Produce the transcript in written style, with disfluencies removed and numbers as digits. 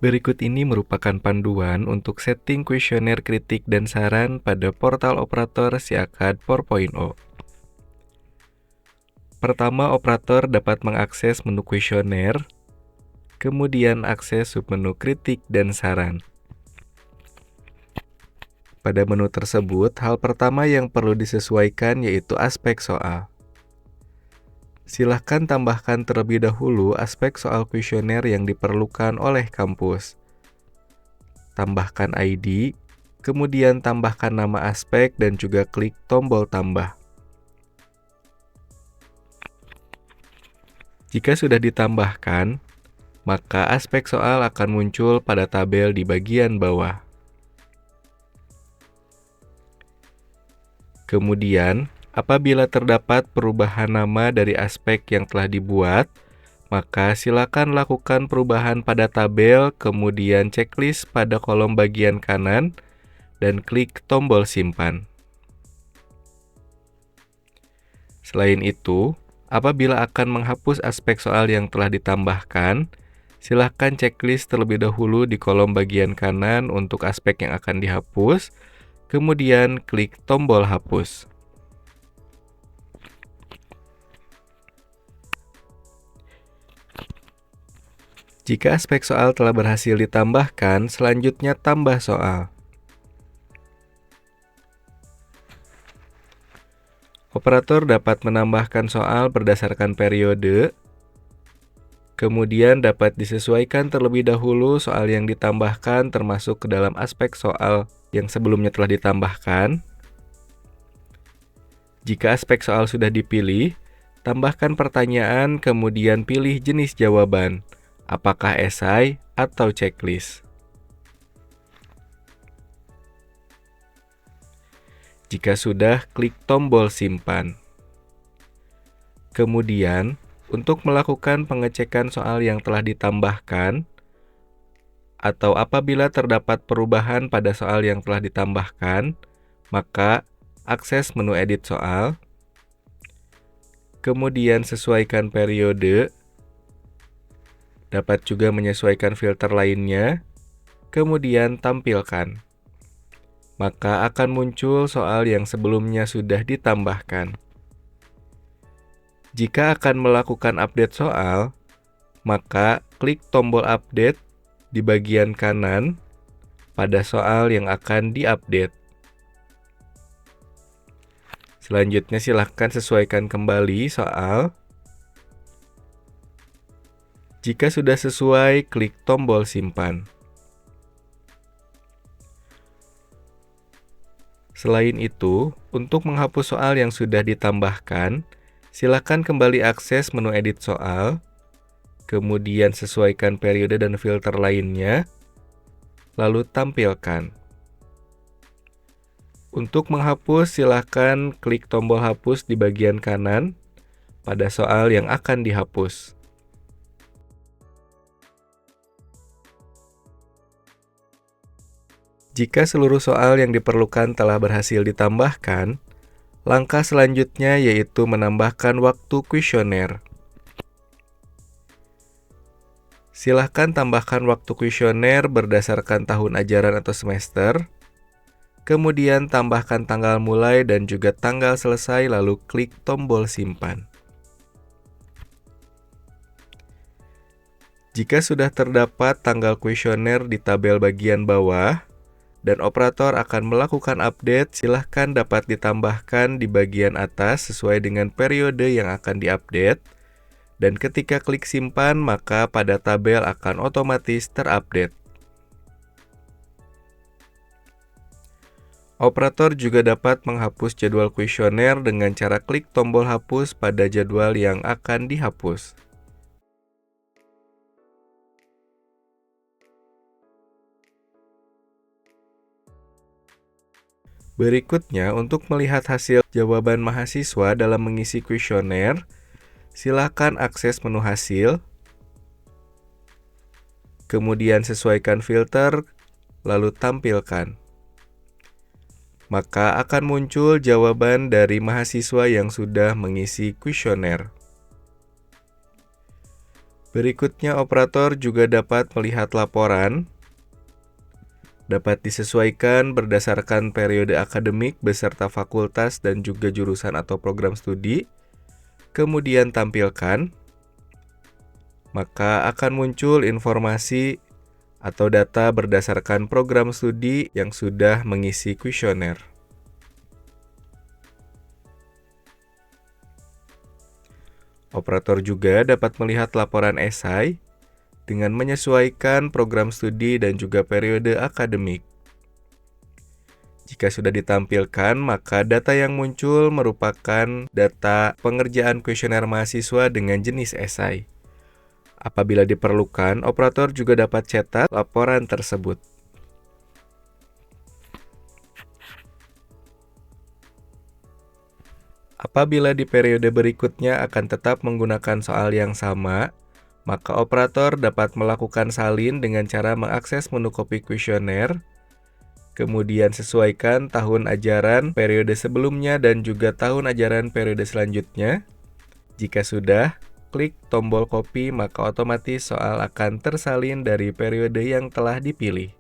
Berikut ini merupakan panduan untuk setting kuesioner kritik dan saran pada portal operator Siakad 4.0. Pertama, operator dapat mengakses menu kuesioner, kemudian akses submenu kritik dan saran. Pada menu tersebut, hal pertama yang perlu disesuaikan yaitu aspek soal. Silahkan tambahkan terlebih dahulu aspek soal kuesioner yang diperlukan oleh kampus. Tambahkan ID, kemudian tambahkan nama aspek dan juga klik tombol tambah. Jika sudah ditambahkan, maka aspek soal akan muncul pada tabel di bagian bawah. Kemudian, apabila terdapat perubahan nama dari aspek yang telah dibuat, maka silakan lakukan perubahan pada tabel, kemudian checklist pada kolom bagian kanan, dan klik tombol simpan. Selain itu, apabila akan menghapus aspek soal yang telah ditambahkan, silakan checklist terlebih dahulu di kolom bagian kanan untuk aspek yang akan dihapus, kemudian klik tombol hapus. Jika aspek soal telah berhasil ditambahkan, selanjutnya tambah soal. Operator dapat menambahkan soal berdasarkan periode, kemudian dapat disesuaikan terlebih dahulu soal yang ditambahkan termasuk ke dalam aspek soal yang sebelumnya telah ditambahkan. Jika aspek soal sudah dipilih, tambahkan pertanyaan, kemudian pilih jenis jawaban, apakah esai atau checklist. Jika sudah, klik tombol simpan. Kemudian, untuk melakukan pengecekan soal yang telah ditambahkan, atau apabila terdapat perubahan pada soal yang telah ditambahkan, maka akses menu edit soal, kemudian sesuaikan periode, dapat juga menyesuaikan filter lainnya, kemudian tampilkan. Maka akan muncul soal yang sebelumnya sudah ditambahkan. Jika akan melakukan update soal, maka klik tombol update di bagian kanan pada soal yang akan diupdate. Selanjutnya silahkan sesuaikan kembali soal. Jika sudah sesuai, klik tombol simpan. Selain itu, untuk menghapus soal yang sudah ditambahkan, silakan kembali akses menu edit soal, kemudian sesuaikan periode dan filter lainnya, lalu tampilkan. Untuk menghapus, silakan klik tombol hapus di bagian kanan pada soal yang akan dihapus. Jika seluruh soal yang diperlukan telah berhasil ditambahkan, langkah selanjutnya yaitu menambahkan waktu kuesioner. Silahkan tambahkan waktu kuesioner berdasarkan tahun ajaran atau semester, kemudian tambahkan tanggal mulai dan juga tanggal selesai, lalu klik tombol simpan. Jika sudah terdapat tanggal kuesioner di tabel bagian bawah, dan operator akan melakukan update, silahkan dapat ditambahkan di bagian atas sesuai dengan periode yang akan diupdate, dan ketika klik simpan, maka pada tabel akan otomatis terupdate. Operator juga dapat menghapus jadwal kuesioner dengan cara klik tombol hapus pada jadwal yang akan dihapus. Berikutnya, untuk melihat hasil jawaban mahasiswa dalam mengisi kuesioner, silakan akses menu hasil, kemudian sesuaikan filter, lalu tampilkan. Maka akan muncul jawaban dari mahasiswa yang sudah mengisi kuesioner. Berikutnya, operator juga dapat melihat laporan. Dapat disesuaikan berdasarkan periode akademik beserta fakultas dan juga jurusan atau program studi. Kemudian tampilkan. Maka akan muncul informasi atau data berdasarkan program studi yang sudah mengisi kuesioner. Operator juga dapat melihat laporan esai dengan menyesuaikan program studi dan juga periode akademik. Jika sudah ditampilkan, maka data yang muncul merupakan data pengerjaan kuesioner mahasiswa dengan jenis esai. Apabila diperlukan, operator juga dapat cetak laporan tersebut. Apabila di periode berikutnya akan tetap menggunakan soal yang sama, maka operator dapat melakukan salin dengan cara mengakses menu copy kuesioner, kemudian sesuaikan tahun ajaran periode sebelumnya dan juga tahun ajaran periode selanjutnya. Jika sudah, klik tombol copy, maka otomatis soal akan tersalin dari periode yang telah dipilih.